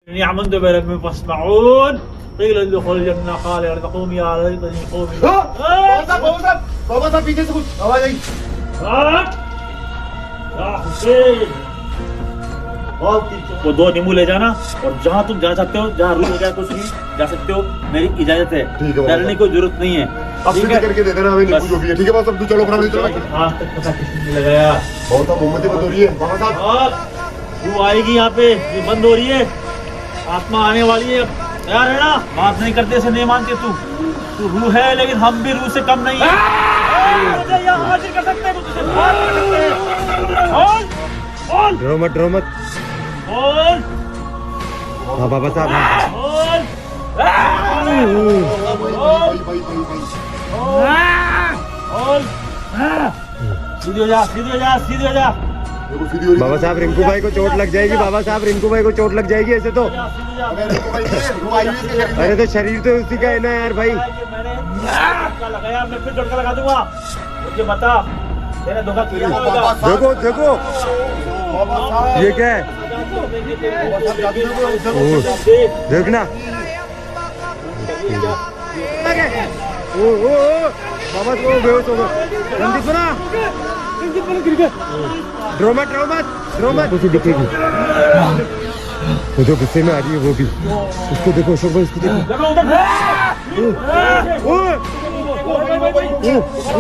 आमंतु बिरब्बिकुम फस्मऊन क़ील उदखुलुल जन्नह क़ाल तक़ूम या लैतनी क़ौमी बाबा साहब पीछे से कुछ आवाज आई। हुसैन वो दो नींबू ले जाना और जहाँ तुम जा सकते हो, जहाँ रूह हो जाए कुछ भी जा सकते हो, मेरी इजाजत है, डरने की जरूरत नहीं है। अब सीधे करके दे देना हमें नींबू जो भी है। ठीक है बाबा साहब, तू चलो अपना चलो। आज तक पता किसने लगाया। बहुत साहब मोमबत्ती बंद हो रही है बाबा साहब। तू आएगी यहाँ पे, ये बंद हो रही है, आत्मा आने वाली है। तैयार है ना? बात नहीं करते से नहीं मानते तू रूह है, लेकिन हम भी रूह से कम नहीं है। हाजिर कर सकते हैं, डरो मत बोल हाँ बाबा साहब बोल सीधे हो जा, सीधे हो जा, सीधे हो जा। बाबा साहब रिंकू भाई को चोट लग जाएगी। बाबा साहब रिंकू भाई को चोट लग जाएगी ऐसे तो। अरे तो शरीर तो उसी का है ना यार भाई। मैंने लगाया, मैं फिर झटका लगा दूंगा। मुझे बता तेरा धोखा किया होगा। देखो देखो ये क्या है, देखना। ओ बाबा तो बेहोश हो गया। ड्रो मत उसे दिखेगी। वो जो गुस्से में आ रही है वो भी, उसको देखो अशोक भाई, उसको देखो।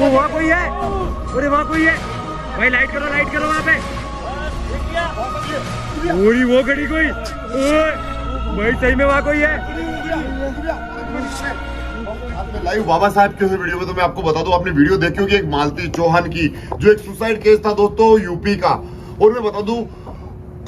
वहाँ कोई है, अरे वहाँ कोई है भाई, लाइट करो वहाँ पे। पूरी वो खड़ी कोई, भाई सही में वहाँ कोई है। लाइव बाबा साहब के वीडियो में तो मैं आपको बता दूं, आपने वीडियो देखी होगी एक मालती चौहान की, जो एक सुसाइड केस था दोस्तों यूपी का। और मैं बता दूं,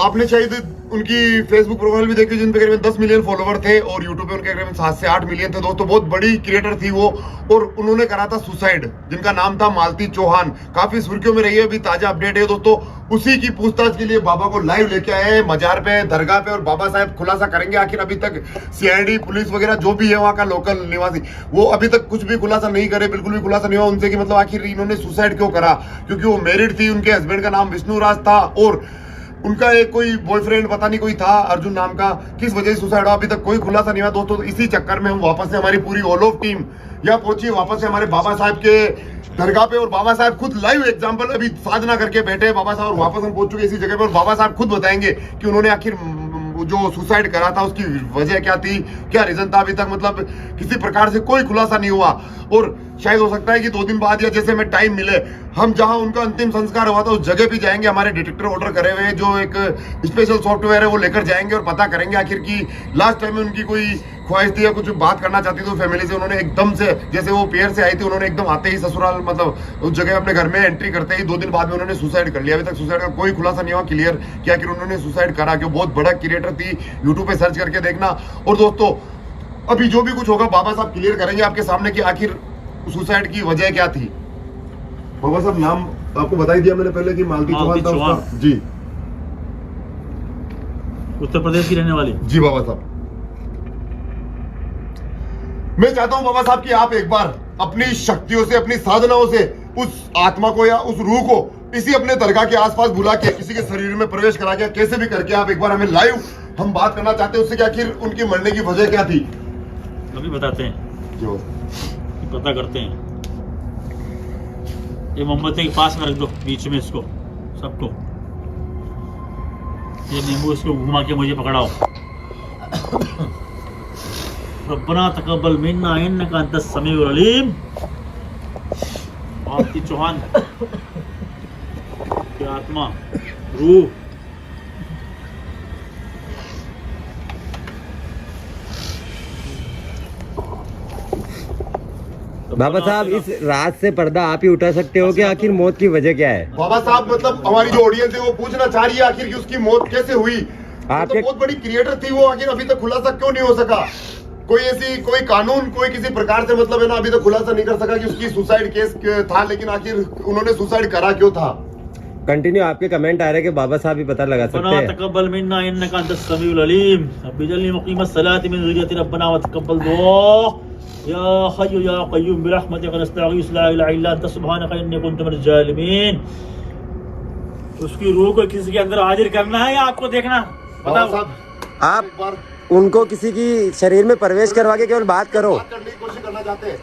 आपने शायद उनकी फेसबुक प्रोफाइल भी देखी जिन पे करीबन 10 मिलियन फॉलोवर थे, और यूट्यूब पे उनके करीबन 7 से 8 मिलियन थे दोस्तों। बहुत बड़ी क्रिएटर थी वो, और उन्होंने करा था सुसाइड, जिनका नाम था मालती चौहान। काफी सुर्खियों में रही है, अभी ताजा अपडेट है दोस्तों। उसी की पूछताछ के लिए बाबा को लाइव लेके आए हैं मजार पे, दरगाह पे, और बाबा साहब खुलासा करेंगे आखिर अभी तक सीआईडी पुलिस वगैरह जो भी है वहाँ का लोकल निवासी, वो अभी तक कुछ भी खुलासा नहीं करे, बिल्कुल भी खुलासा नहीं हुआ उनसे कि मतलब आखिर इन्होंने सुसाइड क्यों करा। क्योंकि वो मैरिड थी, उनके हस्बैंड का नाम विष्णु राज था, और उनका एक कोई बॉयफ्रेंड पता नहीं कोई था अर्जुन नाम का। किस वजह से सुसाइड हुआ अभी तक कोई खुलासा नहीं हुआ दोस्तों। तो इसी चक्कर में हम वापस से, हमारी पूरी ऑल ऑफ टीम यहाँ पहुंची वापस से हमारे बाबा साहब के दरगाह पे, और बाबा साहब खुद लाइव एग्जांपल अभी साधना करके बैठे हैं बाबा साहब, और वापस हम पहुंच चुके इसी जगह पे, और बाबा साहब खुद बताएंगे कि उन्होंने आखिर जो सुसाइड करा था उसकी वजह क्या थी, क्या रीजन था। अभी तक मतलब किसी प्रकार से कोई खुलासा नहीं हुआ, और शायद हो सकता है कि 2 दिन बाद या जैसे हमें टाइम मिले, हम जहां उनका अंतिम संस्कार हुआ था उस जगह भी जाएंगे। हमारे डिटेक्टर ऑर्डर करे हुए हैं, जो एक स्पेशल सॉफ्टवेयर है, वो लेकर जाएंगे और पता करेंगे आखिर की लास्ट टाइम में उनकी कोई ख्वाहिश थी या कुछ बात करना चाहती थी फैमिली से। उन्होंने एकदम से, जैसे वो पेयर से आई थी, उन्होंने एकदम आते ही ससुराल मतलब उस जगह अपने घर में एंट्री करते ही 2 दिन बाद में उन्होंने सुसाइड कर लिया। अभी तक सुसाइड का कोई खुलासा नहीं हुआ क्लियर कि आखिर उन्होंने सुसाइड करा क्यों। बहुत बड़ा क्रिएटर थी, यूट्यूब पे सर्च करके देखना। और दोस्तों अभी जो भी कुछ होगा बाबा साहब क्लियर करेंगे आपके सामने कि आखिर सुसाइड की वजह क्या थी। बाबा साहब नाम आपको बता ही दिया मैंने पहले कि मालती चौहान था उसका। जी, उत्तर प्रदेश की रहने वाली। जी बाबा साहब, मैं चाहता हूं बाबा साहब कि आप एक बार अपनी शक्तियों से, अपनी साधनाओं से उस आत्मा को या उस रूह को इसी अपने दरगाह के आसपास बुला के किसी के शरीर में प्रवेश करा के, कैसे भी करके आप एक बार हमें लाइव हम बात करना चाहते हैं उससे कि आखिर उनकी मरने की वजह क्या थी। अभी बताते हैं, जो पता करते हैं। ये मोमबत्ती के पास में रख दो, बीच में इसको सबको। ये नींबू इसको घुमा के मुझे पकड़ाओ। रब्बना तकब्बल मिन्ना इन्नका अंतस समीउल अलीम। मालती चौहान की आत्मा, रूह, बाबा साहब इस रात से पर्दा आप ही उठा सकते हो कि आखिर मौत की वजह क्या है। बाबा साहब मतलब हमारी जो ऑडियंस है वो पूछना चाह रही है आखिर कि उसकी मौत कैसे हुई। आपके बहुत बड़ी क्रिएटर थी वो, आखिर अभी तक खुलासा क्यों नहीं हो सका। कोई ऐसी कोई कानून कोई किसी प्रकार से मतलब है ना अभी तक खुलासा नहीं कर सका कि उसकी सुसाइड केस था, लेकिन आखिर उन्होंने सुसाइड करा क्यों था। कंटिन्यू आपके कमेंट आ रहे हैं कि बाबा साहब भी पता लगा सकते हैं। तकब्बल मिन्ना इन्नका अंतस समीउल अलीम। बिजल्ली मुकीमत सलाति मिन ज़ुर्रियति रब्बना व तकब्बल दुआ। या हय्यु या क़य्यूम बिरहमतिका नस्तगीस ला इलाहा इल्ला अंत सुब्हानका इन्नी कुन्तु मिनज़ ज़ालिमीन। उसकी रूह को किसी के अंदर हाजिर करना है या आपको देखना? बताओ। आप एक बार उनको किसी की शरीर में प्रवेश करवा के केवल बात करो। बात करने की कोशिश करना चाहते हैं।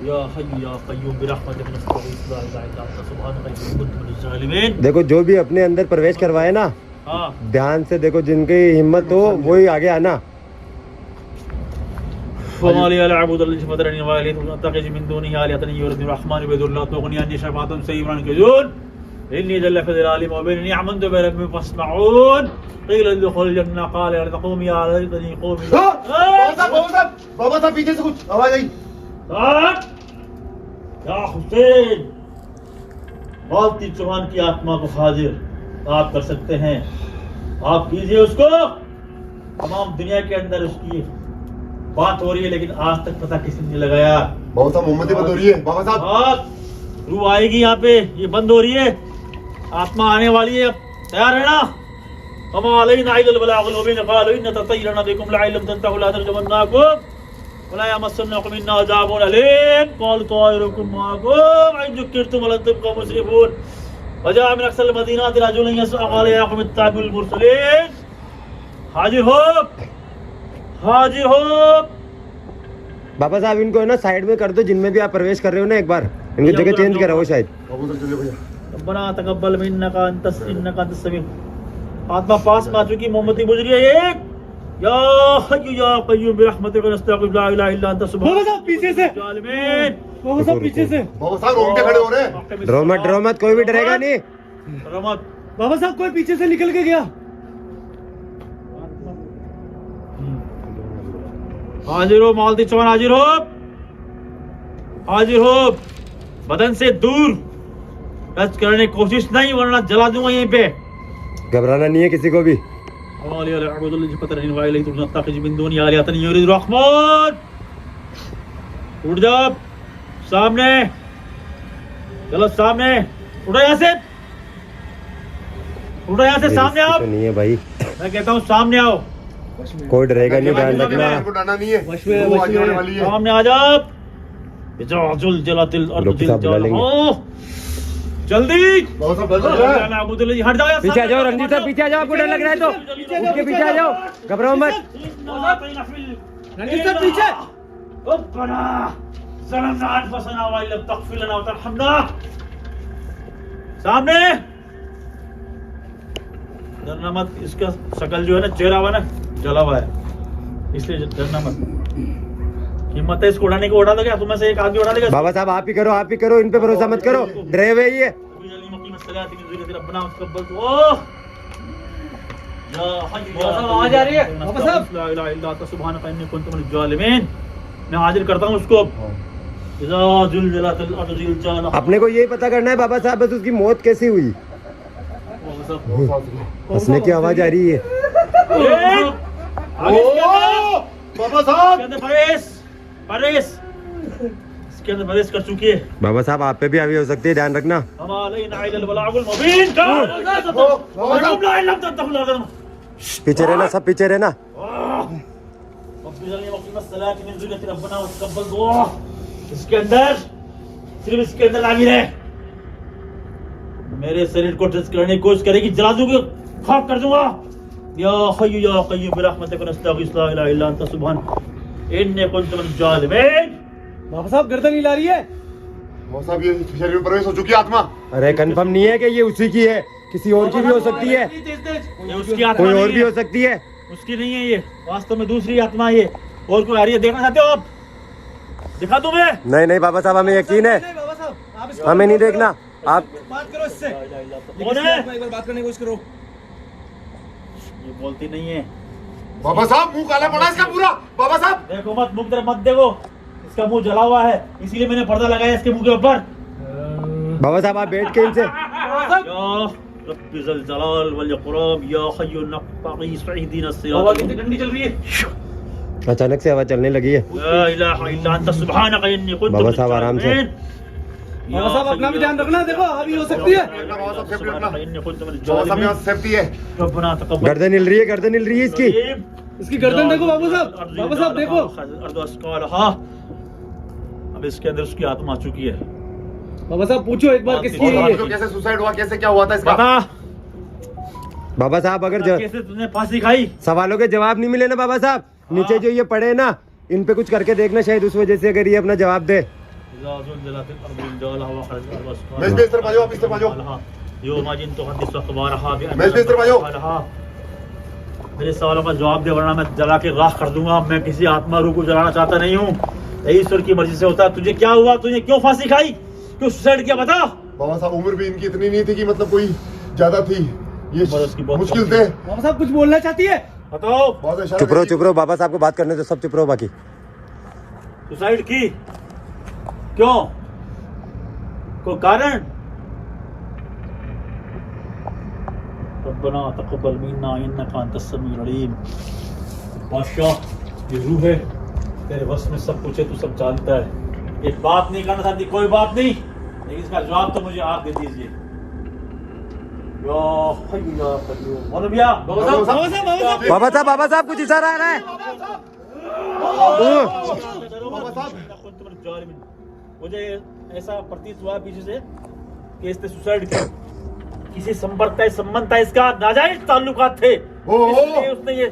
या हय्यु या क़य्यूम बिरहमतिक नस्तगीथ ला इलाहा इल्ला अंत सुब्हानक इन्नी कुन्तु मिनज़ ज़ालिमीन। देखो जो भी अपने अंदर प्रवेश करवाए ना, हाँ ध्यान से देखो, जिनकी हिम्मत हो वही आगे आना। वमा लिया ला अअबुदु अल्लज़ी फ़तरनी व इलैहि अतख़िज़ु मिन दुनिही आलिहतन युरिदुनि रहमानु बिदुर्रि ला तुग़नी अन्नी शफ़ाअतुहुम शै'अन कज़ून इन्नी जल्ला फ़ी ज़लालिम मुबीन इन्नी आमनतु बिरब्बिकुम फ़स्मऊन क़ीला उदख़ुलिल जन्नह क़ाला या लैता क़ौमी या लैतनी क़ौमी। बाबा साहब पीछे से कुछ आवाज आई। या हुसैन, मालती चौहान की आत्मा को हाजिर आप कर सकते हैं, आप कीजिए उसको। तमाम दुनिया के अंदर उसकी बात हो रही है, लेकिन आज तक पता किसी ने लगाया। बाबा साहब मोहम्मदी बंद हो रही है। बाबा साहब रूह आएगी यहाँ पे, ये बंद हो रही है, आत्मा आने वाली है। तैयार है ना? वमा अलैना इल्लल बलागुल मुबीन क़ालू इन्ना ततय्यरना बिकुम लअल्लम तंतहू ला नरजुमन्नाकुम वला यमस्सन्नकुम मिन्ना अज़ाबुन अलीम क़ालू तायरुकुम माअकुम इन ज़ुक्किरतुम वलन तबक़ू मुस्रिफून वजाअ मिन अक़सल मदीनाति रजुलुन यसअ क़ाल या क़ौम इत्तबिउल मुरसलीन। हाजिर हो, हाजिर हो। बाबा साहब इनको है ना साइड में कर दो, जिनमें भी आप प्रवेश कर रहे हो ना, एक बार इनकी जगह चेंज कराओ शायद। बाबू साहब चलिए भैया। रब्बना तक़ब्बल मिन्ना इन्नका अंतस समीउ। आत्मा पास में आ चुकी, मोमबत्ती बुझ रही है। एक या हय्यु या क़य्यूम बिरहमतिक नस्तगीथ ला इलाहा इल्ला अंत सुब्हानक पीछे से ज़ालिमीन। बाबा साहब पीछे से। बाबा साहब रोंगटे खड़े हो रहे हैं। डरो मत, कोई भी डरेगा नहीं। रहमत। बाबा साहब कोई पीछे से निकल के गया। हाजिर हो मालती चौहान, हाजिर हो, हाजिर हो। बदन से दूर टच करने की कोशिश नहीं, वरना जला दूंगा यहीं पे। घबराना नहीं है किसी को भी। उठ जाओ, सामने चलो, सामने उठो, यहाँ से उठो, यहाँ से सामने आओ। तो नहीं है भाई, मैं कहता हूँ सामने आओ। कोई डरेगा नहीं, ध्यान रखना। इनको डरना नहीं है। वो आगे होने वाली है। सामने आ जाओ। जलातिल अर्द लोग साहब बुला लेंगे। जल्दी बाबा साहब डर रहे हैं। हट जाओ, पीछे आ जाओ रणजीत साहब, पीछे आ जाओ। आपको डर लग रहा है तो उसके पीछे आ जाओ, घबराओ मत। रणजीत साहब पीछे। रब्बना ज़लमना अनफुसना व इन लम तग़फिर लना व तरहमना। सामने डरना मत। इसका शक्ल जो है ना, चेहरा हुआ ना, जला हुआ है, इसलिए डरना मत। हिम्मत है इसको उड़ाने को, उड़ा देगा तुम्हें से एक आदमी उड़ा देगा। बाबा साहब आप ही करो, आप ही करो, इन पे भरोसा मत करो, डरे हुए ही है। आवाज आ रही है बाबा साहब। मैं हाजिर करता हूँ उसको। अपने को यही पता करना है बाबा साहब, बस उसकी मौत कैसी हुई। हंसने की आवाज आ रही है। बाबा साहब इसके अंदर प्रवेश कर चुकी है। बाबा साहब आप पे भी अभी हो सकती है, ध्यान रखना। पीछे रहना, सब पीछे रहना। इसके अंदर, सिर्फ इसके अंदर आमिर है। मेरे शरीर को टच करने की कोशिश करेगी, जला दूंगा, खाक कर दूंगा। या हय्यु या क़य्यूम बिरहमतिक नस्तगीथ ला इलाहा इल्ला अंत सुब्हानक इन्नी कुन्तु मिनज़ ज़ालिमीन। बाबा साहब गर्दन हिला रही है। बाबा साहब ये शरीर में प्रवेश हो चुकी है आत्मा। अरे कंफर्म नहीं है कि ये उसी की है, किसी और की भी हो सकती है, ये उसकी आत्मा कोई और नहीं भी है। हो सकती है। उसकी नहीं है ये, वास्तव में दूसरी आत्मा है ये। और कोई आ रही है, देखना चाहते हो आप? दिखा दूं मैं? नहीं नहीं बाबा साहब, हमें यकीन है, हमें नहीं देखना। आप बात करो इससे। कौन है? एक बार बात करने की कोशिश करो। ये बोलती नहीं है। बाबा साहब मुंह काला पड़ा इसका पूरा। बाबा साहब देखो मत, मुंह तरफ मत देखो, इसका मुंह जला हुआ है, इसीलिए मैंने पर्दा लगाया इसके मुंह के ऊपर। बाबा साहब आप बैठ के इनसे। या रब्बी ज़ल जलाल वल इकराम या हय्यु नक़्क़ी सईदीना सिरात। ठंडी चल रही है। अचानक से हवा चलने लगी है। ला इलाहा इल्ला अंत सुब्हानक इन्नी कुन्तु बाबा साहब आराम से। बाबा साहब अपना भी ध्यान रखना, देखो अभी हो सकती है। बाबा साहब सेफ्टी रखना। बाबा साहब यहाँ सेफ्टी है। रब्बना तक़ब्बल। गर्दन हिल रही है, गर्दन हिल रही है इसकी। इसकी गर्दन देखो बाबू साहब, बाबा साहब देखो। अब इसके अंदर उसकी आत्मा आ चुकी है। बाबा साहब पूछो एक बार किसकी है और ये? आपको कैसे सुसाइड हुआ, कैसे क्या हुआ था इसका? बता। बाबा साहब अगर कैसे तूने फांसी खाई? सवालों के जवाब नहीं मिले ना बाबा साहब, नीचे जो ये पड़े ना इन पे कुछ करके देखना, शायद उस वजह से अगर ये अपना जवाब दे। मैं इस तरफ आ जाओ, आप इस तरफ आ जाओ। मैं इस तरफ आ जाओ। मेरे सवालों का जवाब दे, वरना मैं जला के राख कर दूंगा। मैं किसी आत्मा रूह को जलाना चाहता नहीं हूँ, यही ईश्वर की मर्जी से होता है। तुझे क्या हुआ? तुझे क्यों फांसी खाई? क्यों सुसाइड किया? बता। बाबा साहब उम्र भी इनकी इतनी नहीं थी कि मतलब कोई ज्यादा थी, ये मुश्किल थे। बाबा साहब कुछ बोलना चाहती है? बताओ। चुप रहो बाबा साहब को बात करने दो, सब चुप रहो। बाकी सुसाइड की क्यों? कोई कारण? रब्बना तक़ब्बल मिन्ना इन्नका अंतस समीउल अलीम। बादशाह, ये रूह है, तेरे बस में सब कुछ है, तू सब जानता है। एक बात नहीं करना चाहती, कोई बात नहीं, लेकिन इसका जवाब तो मुझे आप दे दीजिए। बाबा साहब कुछ इशारा आ रहा है। मुझे ऐसा प्रतीत हुआ पीछे से कि इसने सुसाइड किया। किसी संपर्क का संबंध था, इसका नाजायज ताल्लुकात थे, इसलिए उसने ये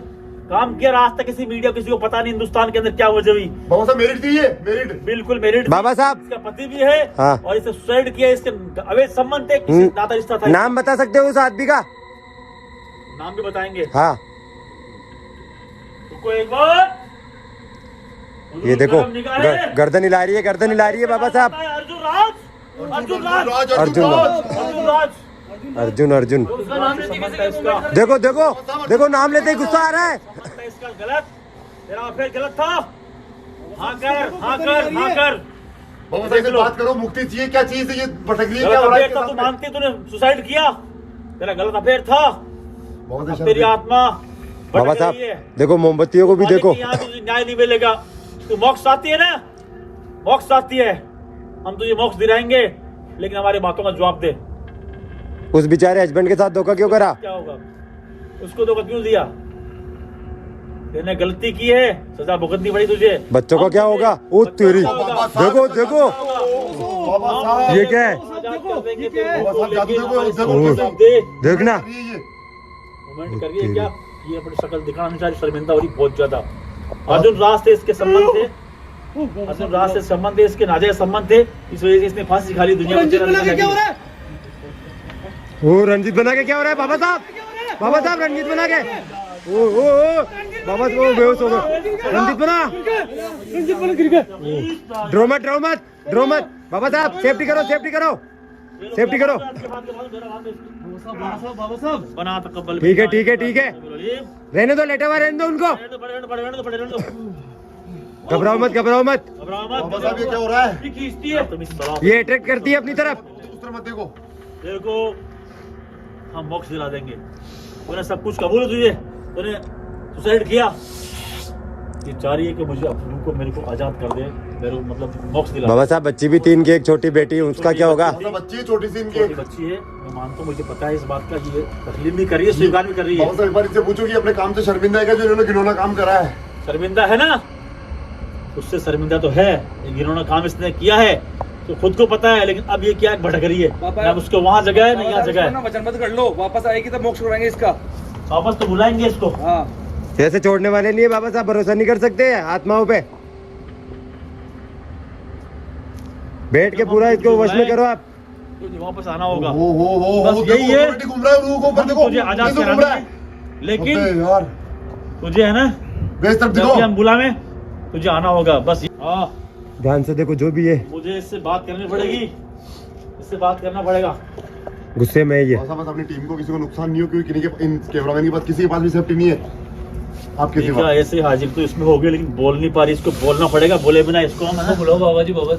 काम किया। आज तक किसी मीडिया किसी को पता नहीं हिंदुस्तान के अंदर क्या वजह हुई। बाबा साहब मेरिट थी ये, मेरिट बिल्कुल मेरिट। बाबा साहब इसका पति भी है, हाँ। और इसे सुसाइड किया, इसके अवैध संबंध थे, किसी नाता रिश्ता था। नाम बता सकते हो उस आदमी का? नाम भी बताएंगे। हाँ तुमको एक बार ये देखो गर्दन हिला रही है, गर्दन हिला रही है बाबा साहब। अर्जुन राज, अर्जुन राज, अर्जुन अर्जुन राज, अर्जुन उसका नाम संबंध है इसका। देखो नाम लेते ही गुस्सा आ रहा है। इसका गलत, तेरा अफेयर गलत था। हाँ कर। बाबा साहब से बात करो, मुक्ति चाहिए। क्या चीज है ये भटक रही है? क्या गलत हो रहा है अफेयर था, तू मानती, तूने सुसाइड किया, तेरा गलत अफेयर था। अब तेरी आत्मा बाबा साहब देखो मोमबत्तियों को भी देखो। यहाँ तुझे न्याय नहीं मिलेगा। तू मोक्ष चाहती है ना, मोक्ष चाहती है, हम तुझे मोक्ष दिलाएंगे, लेकिन हमारी बातों का जवाब दे। उस बेचारे हस्बैंड के साथ धोखा क्यों करा? क्या होगा? उसको धोखा क्यों दिया? तेने गलती की है, सजा भुगतनी पड़ी तुझे। बच्चों का क्या होगा? ओ तेरी, देखो बाबा साहब ये क्या है? देखना कमेंट करिए क्या ये अपनी शक्ल दिखाना चाह रही, शर्मिंदा हो रही बहुत ज्यादा। अर्जुन राज से इसके संबंध थे, अर्जुन राज से संबंध थे, इसके नाजायज संबंध थे, इस वजह से इसने फांसी खा ली। दुनिया में क्या हो रहा है? ओ रंजीत बना के क्या हो रहा है बाबा साहब? बाबा साहब रंजीत बना के बाबा वो बेहोश हो गए। रंजीत बना गिर गया। ड्रो मत बाबा साहब, सेफ्टी करो। बाबा साहब बना तकब्बल। ठीक है रहने दो, लेटे हुआ रहने दो उनको। घबराओ मत बाबा साहब ये क्या हो रहा है? ये अट्रैक्ट करती है अपनी तरफ। उस तरफ मत देखो हम मोक्ष दिला देंगे। तूने सब कुछ कबूल है, तुझे तूने सुसाइड किया, ये चाह रही है कि मुझे अपनों को मेरे को आजाद कर दे, मेरे मतलब मोक्ष दिला। बाबा साहब बच्ची भी 3 की, एक छोटी बेटी, उसका क्या होगा? बच्ची छोटी सी इनकी छोटी बच्ची है, मैं मानता हूँ, मुझे पता है इस बात का कि ये तकलीफ भी कर रही है, स्वीकार भी कर रही है। बाबा साहब एक बार इससे पूछो कि अपने काम से शर्मिंदा है क्या, जो इन्होंने घिनौना काम करा है? शर्मिंदा है ना, उससे शर्मिंदा तो है, इन्होंने काम इसने किया है तो खुद को पता है, लेकिन अब ये क्या भटक रही है। अब उसको वहाँ जगह है, नहीं यहाँ जगह है। वचनबद्ध कर लो, वापस आएगी तो मोक्ष करवाएंगे इसका। वापस तो बुलाएंगे इसको। हाँ ऐसे छोड़ने वाले नहीं है बाबा साहब, भरोसा नहीं कर सकते आत्माओं पे। बैठ के पूरा इसको वश में करो आप। तुझे वापस आना होगा, हो बस यही है। घूम रहा है रूह को ऊपर, देखो तुझे आजाद घूम कराना रहा है, है। लेकिन अबे यार तुझे है ना, बेस तरफ जब देखो। भी हम बुलावे तुझे आना होगा। बस हाँ, ध्यान से देखो जो भी है। मुझे इससे बात करनी पड़ेगी, इससे बात करना पड़ेगा। गुस्से में ये बस अपनी टीम को किसी को नुकसान नहीं हो, क्योंकि इन कैमरामैन के पास किसी के पास भी सेफ्टी नहीं है। आप किसी देखा, ऐसे हाजिर तो इसमें हो गए, लेकिन बोल नहीं पा रही, इसको बोलना पड़ेगा, बोले बिना इसको हम है। बोलो बाबा जी बाबा।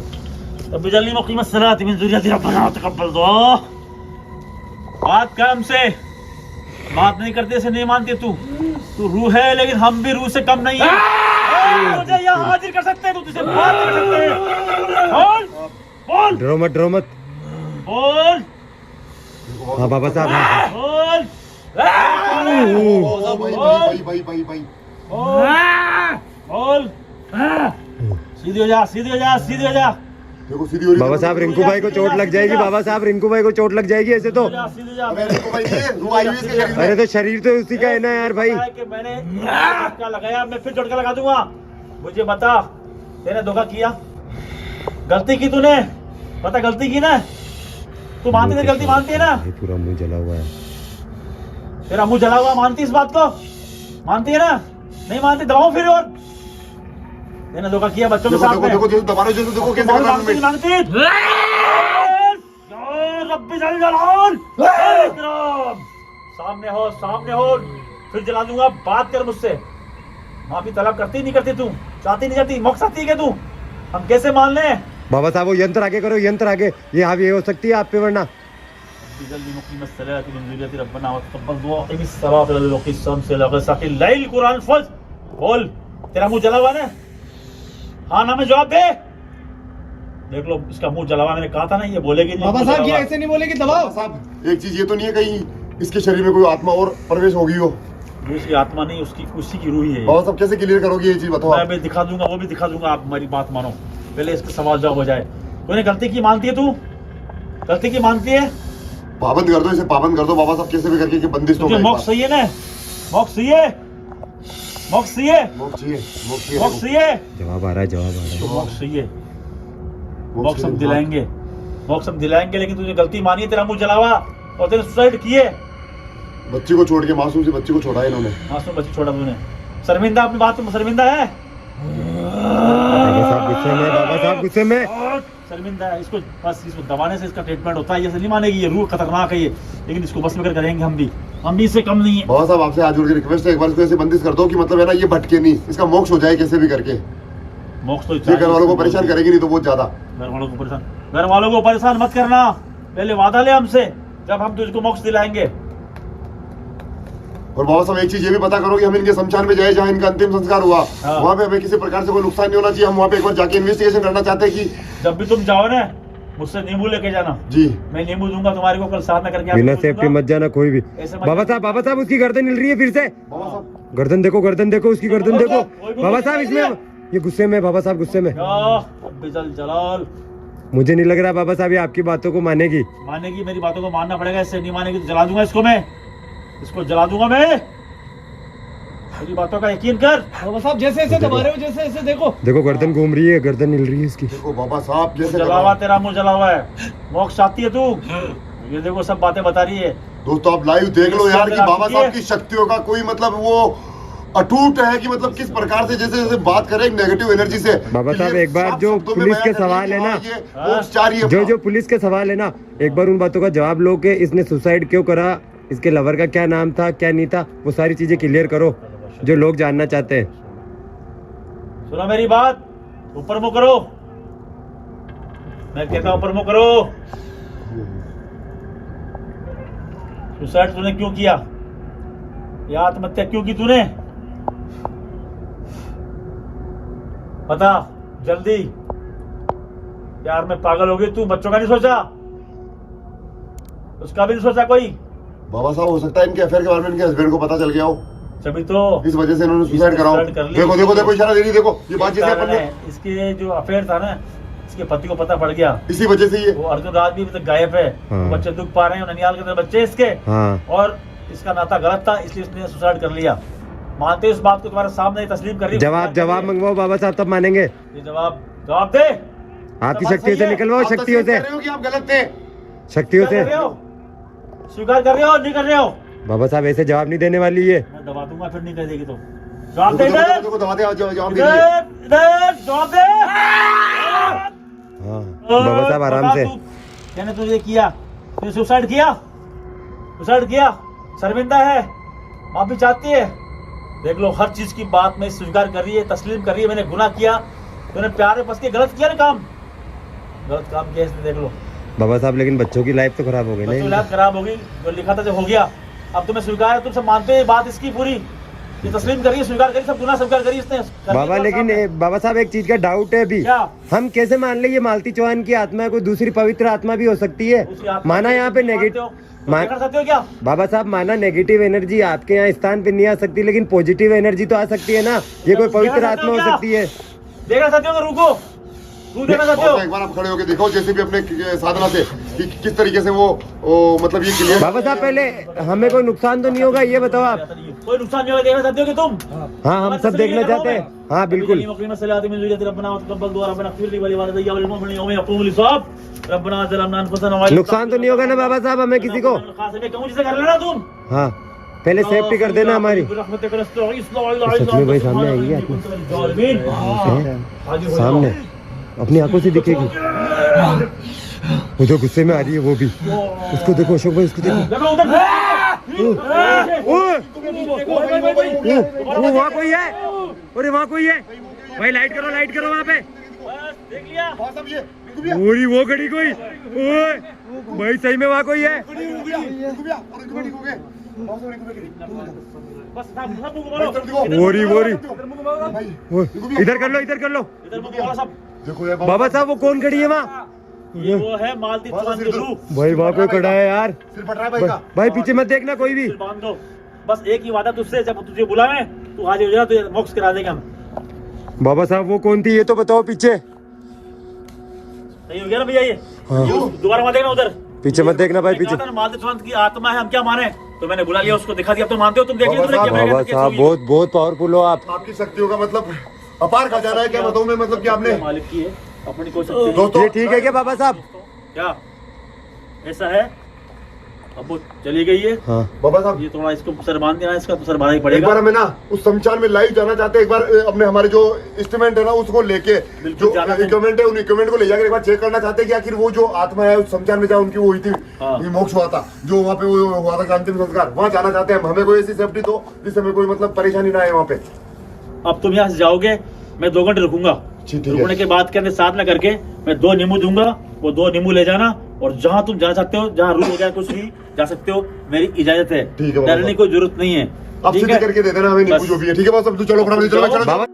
अब जल्दी मुक़ीम सलात मिन ज़ुर्रियती रब्बना तक़ब्बल दुआ। बात कर हमसे, बात नहीं करते, से नहीं मानती तू रूह है, लेकिन हम भी रूह से कम नहीं है। मुझे यहाँ हाजिर कर सकते हैं, तू तुझे बात कर सकते हैं। बोल डरो मत बोल हाँ बाबा साहब हाँ। बोल भाई बोल। सीधी हो जा। देखो सीधी हो रही है। बाबा साहब रिंकू भाई को चोट लग जाएगी, बाबा साहब रिंकू भाई को चोट लग जाएगी ऐसे तो। सीधे जा। अबे रिंकू भाई ये रूह आई हुई है इसके शरीर में। अरे तो शरीर तो उसी का है ना यार भाई। कि मैंने झटका लगाया, मैं फिर झटका लगा दूंगा। मुझे बता, तेने धोखा किया, गलती की तूने, पता गलती की ना, तू मानती है, गलती मानती है ना? ये पूरा मुंह जला हुआ है। तेरा मुंह जला हुआ, मानती इस बात को? मानती है ना? नहीं मानती, दबाओ फिर। और मैंने धोखा किया बच्चों के देखो साथ देखो में। देखो जैसे दबानो जैसे देखो कैसे मानती कर रहा मानती रब्बी जल जलाल इकराम। सामने हो, सामने हो, फिर जला दूंगा। बात कर मुझसे। माफी तलब करती नहीं करती तू? चाहती नहीं चाहती? मौका चाहती है तू? हम कैसे मान ले? बाबा साहब वो यंत्र आगे करो, यंत्र आगे। ये हाँ ये हो सकती है आप पे, वरना जल्दी मुकीम सलात बिन रब्बना व तक़ब्बल दुआ इस सलात अल क़िस्म से लगसाकिल लैल कुरान फज। बोल, तेरा मुंह जला हुआ है? हाँ ना में जवाब दे। देख लो इसका मुंह जला हुआ, मैंने कहा था ना ये बोलेगी नहीं। बाबा साहब ये ऐसे नहीं बोलेगी, दबाओ। साहब एक चीज ये तो नहीं है कहीं इसके शरीर में कोई आत्मा और प्रवेश होगी हो? ये उसकी आत्मा नहीं, उसकी उसी की रूह ही है। बाबा साहब कैसे क्लियर करोगे ये चीज बताओ मैं आप। भी दिखा दूंगा, वो भी दिखा दूंगा। आप हमारी बात मानो, पहले इसका सवाल जवाब हो जाए। तूने गलती की मानती है? तू गलती की मानती है? पाबंद कर दो इसे, पाबंद कर दो बाबा साहब कैसे भी करके कि बंदिश तो तुझे हो मोक्ष सही है ना? मोक्ष सही है? मोक्ष सही है? मोक्ष चाहिए, मोक्ष चाहिए, मोक्ष सही है? जवाब आ रहा है, जवाब आ रहा है। तो मोक्ष सही है, मोक्ष मोक्ष हम चाहिए। दिलाएंगे, मोक्ष हम दिलाएंगे। लेकिन तुझे गलती मानी है, तेरा मुंह जला हुआ और तेरे सुसाइड किए। बच्ची को छोड़ के, मासूम सी बच्ची को छोड़ा है इन्होंने। मासूम बच्ची छोड़ा तूने। शर्मिंदा अपनी बात में शर्मिंदा है? बाबा साहब गुस्से में, बाबा साहब गुस्से में। शर्मिंदा है। इसको बस, इसको दबाने से इसका ट्रीटमेंट होता है। ये नहीं मानेगी, ये रूह खतरनाक है ये, लेकिन इसको बस में करेंगे हम भी इससे कम नहीं है। बाबा साहब आपसे हाथ जोड़ के रिक्वेस्ट है, एक बार इसको ऐसे बंदिश कर दो कि मतलब है ना ये भटके नहीं, इसका मोक्ष हो जाए कैसे भी करके। मोक्ष तो ये घर वालों को परेशान करेगी नहीं तो बहुत ज्यादा। घर वालों को परेशान, घर वालों को परेशान मत करना। पहले वादा ले हमसे, जब हम तुझको मोक्ष दिलाएंगे। और बाबा साहब एक चीज ये भी पता करो कि हम इनके शमशान में जाए जहाँ इनका अंतिम संस्कार हुआ, हाँ। वहाँ पे हमें किसी प्रकार से कोई नुकसान नहीं होना चाहिए। हम वहाँ पे एक बार जाके इन्वेस्टिगेशन करना चाहते हैं कि जब भी तुम जाओ ना, मुझसे नींबू लेके जाना। जी मैं नींबू दूंगा तुम्हारे को, कल साधना करके बिना आपको सेफ्टी दूंगा। मत जाना कोई भी। ऐसे मत बाबा साहब उसकी गर्दन हिल रही है फिर से। बाबा साहब गर्दन देखो, गर्दन देखो, उसकी गर्दन देखो। बाबा साहब इसमें ये गुस्से में, बाबा साहब गुस्से में। या रब्बी जल जलाल। मुझे नहीं लग रहा बाबा साहब ये आपकी बातों को मानेगी। मानेगी, मेरी बातों को मानना पड़ेगा। इससे नहीं मानेगी तो जला दूंगा इसको मैं, इसको जला दूंगा मैं। मेरी बातों का यकीन कर। बाबा साहब जैसे ऐसे दबा रहे हो, जैसे ऐसे देखो। देखो गर्दन घूम रही है, गर्दन हिल रही है इसकी। देखो बाबा साहब कैसे जला हुआ, तेरा मुंह जला हुआ है। मोक्ष चाहती है तू? ये देखो सब बातें बता रही है। दोस्तों आप लाइव देख लो यार कि बाबा साहब की शक्तियों का कोई मतलब वो अटूट है कि मतलब किस प्रकार से जैसे जैसे बात करें नेगेटिव एनर्जी से। बाबा साहब एक बार साफ जो शब्दों में पुलिस के बयान सवाल है ना, करने की ये मोक्ष चाह रही है जो अपना। जो पुलिस के सवाल है ना, एक बार उन बातों का जवाब लो कि इसने सुसाइड क्यों करा, इसके लवर का क्या नाम था, क्या नहीं था, वो सारी चीजें क्लियर करो जो लोग जानना चाहते हैं। सुनो मेरी बात, ऊपर मुंह करो। मैं कहता हूं ऊपर मुंह करो। सुसाइड तूने क्यों किया? ये आत्महत्या क्यों की तूने? बता जल्दी। प्यार में पागल हो गई तू? बच्चों का नहीं सोचा? उसका भी नहीं सोचा कोई? बाबा साहब हो सकता है इनके अफेयर के बारे में इनके हस्बैंड को पता चल गया हो, तभी तो इस वजह से इन्होंने सुसाइड करा हो। सुसाइड कर लिया। देखो देखो देखो इशारा दे रही, देखो ये बात जैसे अपन ने इसके जो अफेयर था ना, इसके पति को पता पड़ गया। इसी वजह से ये वो अर्जुन राज भी अभी तक गायब है। हाँ। बच्चे दुख पा रहे हैं, ननियाल के अंदर बच्चे इसके, हाँ और इसका नाता गलत था, इसलिए इसने सुसाइड कर लिया। मानते हो इस बात को? तुम्हारे सामने तस्लीम कर रही है। जवाब मंगवाओ बाबा साहब, तब मानेंगे। ये जवाब दे। आपकी बात शक्तियों सही से है। निकलवाओ, आप शक्तियों तस्लीम से, कर रहे हो कि आप गलत थे? शक्तियों स्वीकार से। कर रहे हो? स्वीकार कर रहे हो नहीं कर रहे हो? बाबा साहब ऐसे जवाब नहीं देने वाली है। मैं दबा दूंगा, फिर नहीं कर देगी तो। जवाब दे देखो, इधर। देखो, देखो, दबा दे, जवाब दे दीजिए। इधर इधर जवाब दे। हाँ बाबा साहब आराम से। मैंने तुझे किया, तूने सुसाइड किया, सुसाइड किया, शर्मिंदा है, माफी चाहती है। देख लो हर चीज की बात में स्वीकार कर रही है, तस्लीम कर रही है। मैंने गुनाह किया, तूने प्यार में फंस के गलत किया ना काम, गलत काम किया इसने। देख लो बाबा साहब लेकिन बच्चों की लाइफ तो खराब हो गई बच्चों की ना। लाइफ खराब होगी, जो लिखा था जो हो गया। अब तुम्हें स्वीकार है, तुम सब मानते हो ये बात इसकी पूरी, ये तस्लीम करिए, स्वीकार करिए, सब गुनाह स्वीकार करिए इसने। बाबा लेकिन बाबा साहब एक चीज का डाउट है अभी, क्या? हम कैसे मान ले ये मालती चौहान की आत्मा है, कोई दूसरी पवित्र आत्मा भी हो सकती है। दूसरी आत्मा माना यहाँ पे नेगेटिव कर सकते हो क्या? बाबा साहब माना नेगेटिव एनर्जी आपके यहाँ स्थान पे नहीं आ सकती, लेकिन पॉजिटिव एनर्जी तो आ सकती है ना। ये कोई पवित्र आत्मा हो सकती है। देखना सकते हो रूह को? रूह देना चाहते बाबा हो? साहब, एक बार आप खड़े होके दिखाओ जैसे भी अपने साधना से कि किस तरीके से वो मतलब ये क्लियर। बाबा साहब पहले हमें कोई नुकसान तो नहीं होगा ये बताओ आप। कोई नुकसान नहीं होगा, देखना चाहते हो कि तुम? हाँ हम सब देखना चाहते हैं। हाँ बिल्कुल। नुकसान तो नहीं होगा ना बाबा साहब हमें किसी को? जिसे कर लेना तुम। हाँ पहले सेफ्टी कर देना हमारी। सच में भाई सामने आएगी आत्मा। सामने अपनी आंखों से दिखेगी। वो जो गुस्से में आ रही है वो भी। उसको देखो अशोक भाई, उसको देखो। वो वहाँ कोई है। अरे वहाँ कोई है भाई, लाइट करो वहाँ पे। देख लिया? बाबा साहब ये पूरी वो घड़ी कोई। ओए भाई सही में वहाँ कोई है। बस सब मुंह घुमा लो। वोरी वोरी भाई वो, इधर कर लो इधर मुंह घुमा लो सब। देखो यार बाबा साहब वो कौन खड़ी है वहाँ? ये वो है मालती चौहान की रूह। भाई वहाँ कोई खड़ा है यार। सिर फट रहा है भाई का। भाई पीछे मत देखना कोई भी। सिर बांध दो। बस एक ही वादा तुझसे, जब तुझे बुलावे तू हाजिर हो जा, तुझे मोक्ष करा देंगे हम। बाबा साहब वो कौन थी ये तो बताओ पीछे। सही हो गया ना भैया ये? हाँ। ये दोबारा मत देखना उधर। पीछे मत देखना भाई पीछे। मालती चौहान की आत्मा है, हम क्या माने? तो मैंने बुला लिया उसको, दिखा दिया। अब तो मानते हो तुम? देख लिया तुमने? बाबा साहब बहुत बहुत पावरफुल हो आप। आपकी शक्तियों का मतलब अपार खजाना है। क्या बताऊं मैं, मतलब कि आपने मालिक की है अपनी कोई शक्ति नहीं। दोस्तों ये ठीक है क्या बाबा साहब? क्या ऐसा है? अब वो चली गई है। हाँ बाबा साहब ये थोड़ा इसको सर बांध देना, इसका तो सर बांधना ही एक पड़ेगा। बार हमें ना उस शमशान में लाइव जाना चाहते हैं। एक बार अपने हमारे जो इंस्ट्रूमेंट है ना उसको लेके, बिल्कुल जो जाना है। इक्विपमेंट है उन इक्विपमेंट को ले जाकर एक बार चेक करना चाहते हैं कि आखिर वो जो आत्मा है उस शमशान में जहाँ उनकी वो हुई थी, हाँ। ये मोक्ष हुआ था, जो वहाँ पे वो हुआ था अंतिम संस्कार, वहाँ जाना चाहते हैं। हमें कोई ऐसी सेफ्टी दो जिससे हमें कोई मतलब परेशानी ना आए वहाँ पे। अब तुम यहाँ से जाओगे, मैं 2 घंटे रुकूंगा। ठीक है। रुकने के बाद के अंदर साथ में करके मैं 2 नींबू दूंगा, वो 2 नींबू ले जाना, और जहाँ तुम जा सकते हो, जहाँ रूह हो जाए कुछ भी जा सकते हो, मेरी इजाजत है। ठीक है बाबा डरने की कोई जरूरत नहीं है। आप ठीक सीधे है? करके दे देना हमें नींबू बस। जो भी है। ठीक है बाबा साहब, तू चलो फटाफट चलो। बाबा